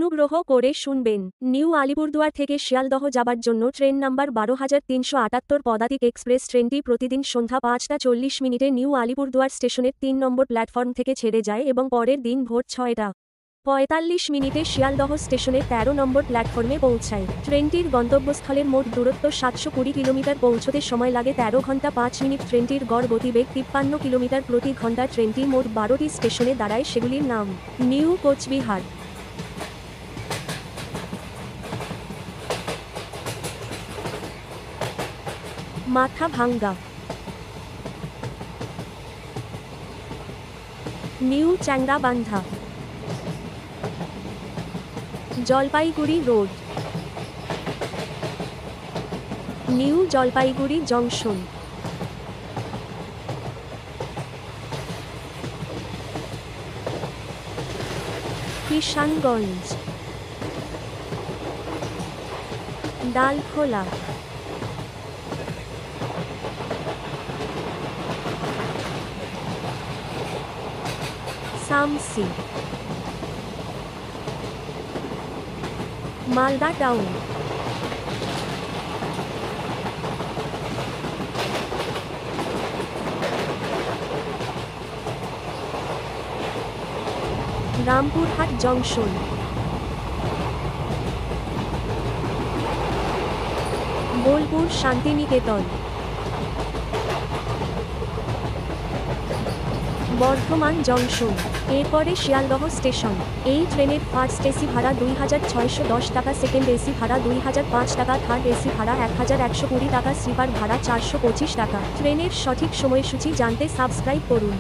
অনুগ্রহ করে শুনবেন। নিউ আলিপুরদুয়ার থেকে শিয়ালদহ যাবার জন্য ট্রেন নাম্বার ১২৩৭৮ পদাতিক এক্সপ্রেস ট্রেনটি প্রতিদিন সন্ধ্যা ৫টা ৪০ নিউ আলিপুরদুয়ার স্টেশনের ৩ নম্বর প্ল্যাটফর্ম থেকে ছেড়ে যায় এবং পরের দিন ভোর ৬টা ৪৫ শিয়ালদহ স্টেশনের ১৩ নম্বর প্ল্যাটফর্মে পৌঁছায়। ট্রেনটির গন্তব্যস্থলের মোট দূরত্ব ৭২০ কিলোমিটার, পৌঁছতে সময় লাগে ১৩ ঘন্টা ৫ মিনিট। ট্রেনটির গড় গতিবেগ ৫৩ কিলোমিটার প্রতি ঘন্টা। ট্রেনটি মোট ১২টি স্টেশনে দাঁড়ায়, সেগুলির নাম: New Cooch Behar, Mathabhanga, New Changrabandha, Jalpaiguri Road, New Jalpaiguri Junction, Kishanganj, Dalkhola, Samsi, Malda Town, Rampurhat Junction, Bolpur Shantiniketan, Bardhaman Junction. এরপরে শিয়ালদহ স্টেশন। এই ট্রেনের ফার্স্ট এসি ভাড়া ২৬১০ টাকা, সেকেন্ড এসি ভাড়া ২০০৫ টাকা, থার্ড এসি ভাড়া ১১২০ টাকা, স্লিপার ভাড়া ৪২৫ টাকা। ট্রেনের সঠিক সময়সূচি জানতে সাবস্ক্রাইব করুন।